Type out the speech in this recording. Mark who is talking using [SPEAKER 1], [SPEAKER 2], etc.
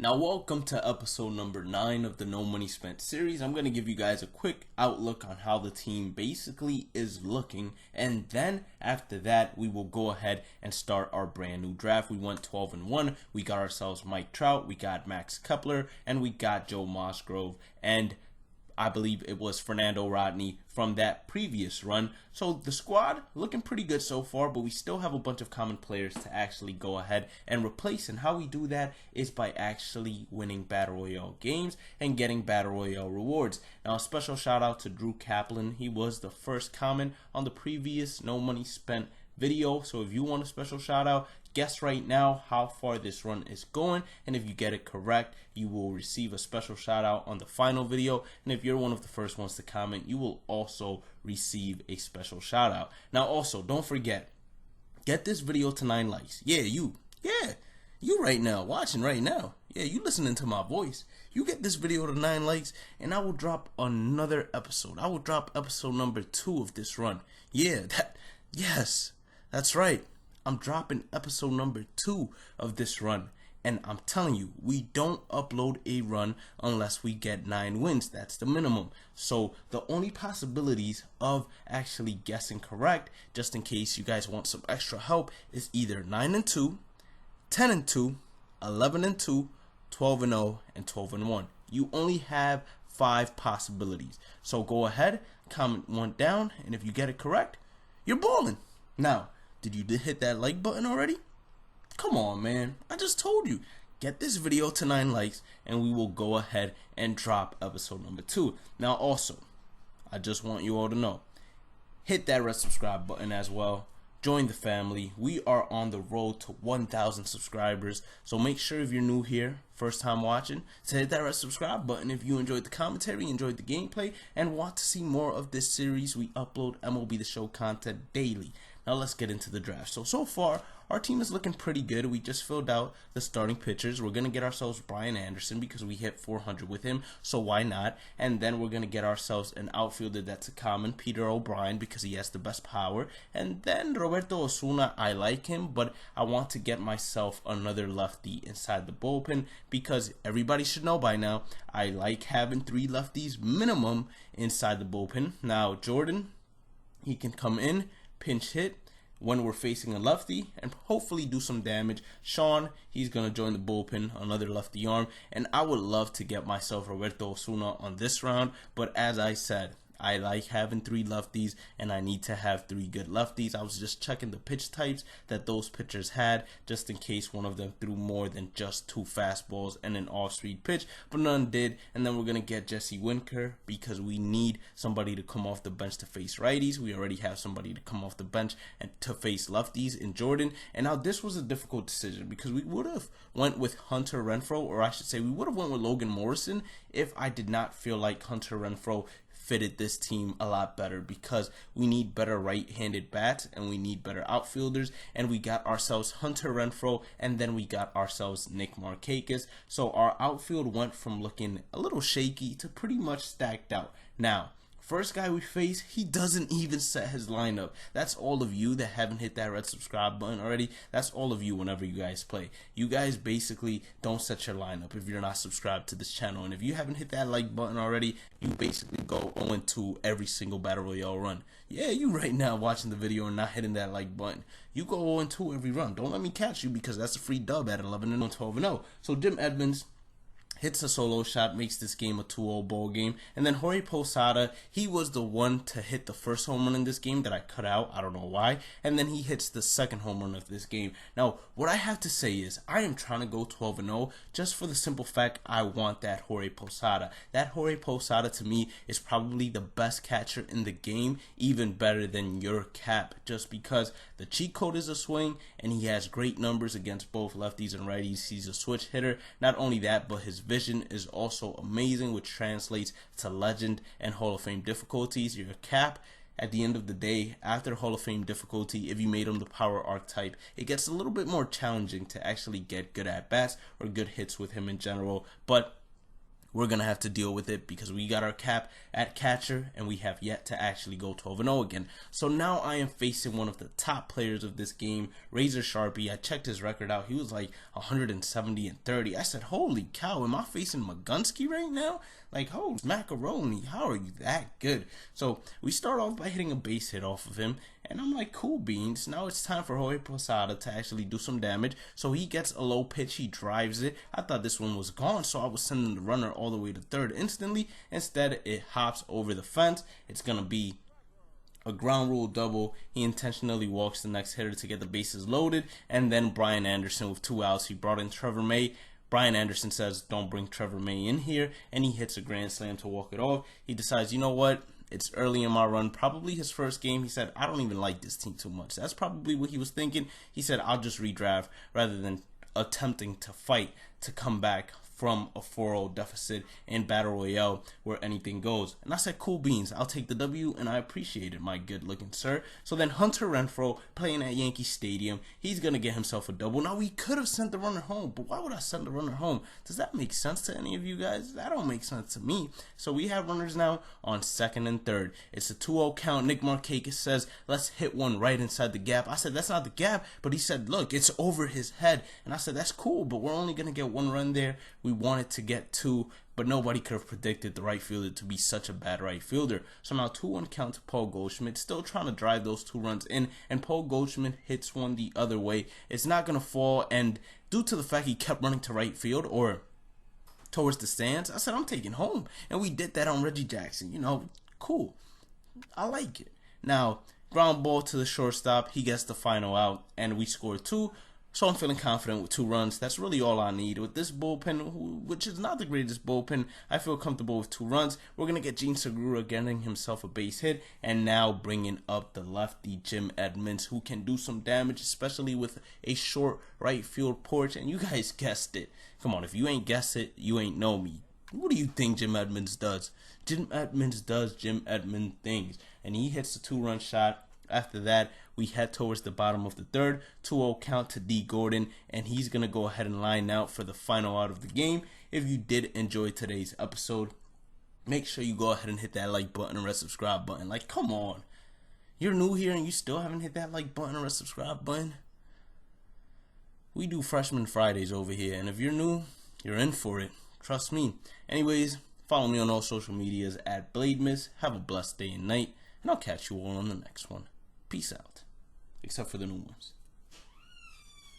[SPEAKER 1] Now, welcome to episode number 9 of the No Money Spent series. I'm going to give you guys a quick outlook on how the team basically is looking, and then after that, we will go ahead and start our brand new draft. We went 12-1. We got ourselves Mike Trout, we got Max Kepler, and we got Joe Musgrove, and I believe it was Fernando Rodney from that previous run. So the squad looking pretty good so far, but we still have a bunch of common players to actually go ahead and replace. And how we do that is by actually winning Battle Royale games and getting Battle Royale rewards. Now, a special shout out to Drew Kaplan. He was the first comment on the previous No Money Spent video. So if you want a special shout out, guess right now how far this run is going, and if you get it correct, you will receive a special shout out on the final video. And if you're one of the first ones to comment, you will also receive a special shout out. Now also, don't forget, get this video to 9 likes. You right now, watching right now. You listening to my voice. You get this video to 9 likes, and I will drop another episode. I will drop episode number 2 of this run. Yes, that's right. I'm dropping episode number 2 of this run. And I'm telling you, we don't upload a run unless we get 9 wins. That's the minimum. So the only possibilities of actually guessing correct, just in case you guys want some extra help, is either 9-2, 10-2, 11-2, 12-0, and 12-1. You only have 5 possibilities. So go ahead, comment one down, and if you get it correct, you're balling. Now, did you hit that like button already? Come on, man. I just told you. Get this video to 9 likes, and we will go ahead and drop episode number 2. Now, also, I just want you all to know, hit that red subscribe button as well. Join the family. We are on the road to 1,000 subscribers. So make sure if you're new here, first time watching, to hit that red subscribe button. If you enjoyed the commentary, enjoyed the gameplay, and want to see more of this series, we upload MLB The Show content daily. Now let's get into the draft. So far, our team is looking pretty good. We just filled out the starting pitchers. We're going to get ourselves Brian Anderson because we hit 400 with him, so why not? And then we're going to get ourselves an outfielder that's a common, Peter O'Brien, because he has the best power. And then Roberto Osuna, I like him, but I want to get myself another lefty inside the bullpen because everybody should know by now, I like having 3 lefties minimum inside the bullpen. Now, Jordan, he can come in, pinch hit when we're facing a lefty and hopefully do some damage. Sean, he's going to join the bullpen, another lefty arm, and I would love to get myself Roberto Osuna on this round, but as I said, I like having 3 lefties, and I need to have 3 good lefties. I was just checking the pitch types that those pitchers had, just in case one of them threw more than just 2 fastballs and an off-speed pitch, but none did. And then we're going to get Jesse Winker because we need somebody to come off the bench to face righties. We already have somebody to come off the bench and to face lefties in Jordan. And now this was a difficult decision because we would have went with Hunter Renfroe, or I should say we would have went with Logan Morrison if I did not feel like Hunter Renfroe fitted this team a lot better, because we need better right-handed bats and we need better outfielders, and we got ourselves Hunter Renfroe and then we got ourselves Nick Markakis. So our outfield went from looking a little shaky to pretty much stacked out. Now, first guy we face, he doesn't even set his lineup. That's all of you that haven't hit that red subscribe button already. That's all of you whenever you guys play. You guys basically don't set your lineup if you're not subscribed to this channel. And if you haven't hit that like button already, you basically go 0-2 every single Battle Royale run. You right now watching the video and not hitting that like button. You go 0-2 every run. Don't let me catch you because that's a free dub at 11-0, 12-0. So Jim Edmonds hits a solo shot, makes this game a 2-0 ball game. And then Jorge Posada, he was the one to hit the first home run in this game that I cut out. I don't know why. And then he hits the second home run of this game. Now, what I have to say is I am trying to go 12-0 just for the simple fact I want that Jorge Posada. That Jorge Posada to me is probably the best catcher in the game, even better than your Cap, just because the cheat code is a swing and he has great numbers against both lefties and righties. He's a switch hitter. Not only that, but his vision is also amazing, which translates to legend and Hall of Fame difficulties. Your Cap, at the end of the day, after Hall of Fame difficulty, if you made him the power archetype, it gets a little bit more challenging to actually get good at bats or good hits with him in general. But we're going to have to deal with it because we got our cap at catcher and we have yet to actually go 12-0 again. So now I am facing one of the top players of this game, Razor Sharpie. I checked his record out. He was like 170-30. I said, holy cow, am I facing Magunsky right now? Like, oh, macaroni, how are you that good? So we start off by hitting a base hit off of him, and I'm like, cool beans. Now it's time for Jorge Posada to actually do some damage. So he gets a low pitch, he drives it. I thought this one was gone, so I was sending the runner all the way to third instantly. Instead, it hops over the fence. It's gonna be a ground rule double. He intentionally walks the next hitter to get the bases loaded, and then Brian Anderson with 2 outs. He brought in Trevor May. Brian Anderson says, don't bring Trevor May in here, and he hits a grand slam to walk it off. He decides, you know what? It's early in my run, probably his first game. He said, I don't even like this team too much. That's probably what he was thinking. He said, I'll just redraft rather than attempting to fight to come back from a 4-0 deficit in Battle Royale where anything goes. And I said, cool beans, I'll take the W, and I appreciate it, my good looking sir. So then Hunter Renfroe playing at Yankee Stadium, he's going to get himself a double. Now we could have sent the runner home, but why would I send the runner home? Does that make sense to any of you guys? That don't make sense to me. So we have runners now on second and third. It's a 2-0 count. Nick Markakis says, let's hit one right inside the gap. I said, that's not the gap, but he said, look, it's over his head. And I said, that's cool, but we're only going to get 1 run there. We wanted to get 2, but nobody could have predicted the right fielder to be such a bad right fielder. So now 2-1 count to Paul Goldschmidt, still trying to drive those 2 runs in, and Paul Goldschmidt hits one the other way. It's not going to fall, and due to the fact he kept running to right field or towards the stands, I said, I'm taking home. And we did that on Reggie Jackson. You know, cool. I like it. Now, ground ball to the shortstop. He gets the final out, and we scored 2. So I'm feeling confident with 2 runs. That's really all I need. With this bullpen, which is not the greatest bullpen, I feel comfortable with 2 runs. We're going to get Gene Segura getting himself a base hit, and now bringing up the lefty Jim Edmonds, who can do some damage, especially with a short right field porch. And you guys guessed it. Come on, if you ain't guessed it, you ain't know me. What do you think Jim Edmonds does? Jim Edmonds does Jim Edmonds things, and he hits the 2-run shot. After that, we head towards the bottom of the third. 2-0 count to D. Gordon, and he's going to go ahead and line out for the final out of the game. If you did enjoy today's episode, make sure you go ahead and hit that like button and red subscribe button. Like, come on. You're new here and you still haven't hit that like button or red subscribe button? We do Freshman Fridays over here, and if you're new, you're in for it. Trust me. Anyways, follow me on all social medias at Bhlademyst. Have a blessed day and night, and I'll catch you all on the next one. Peace out. Except for the new ones.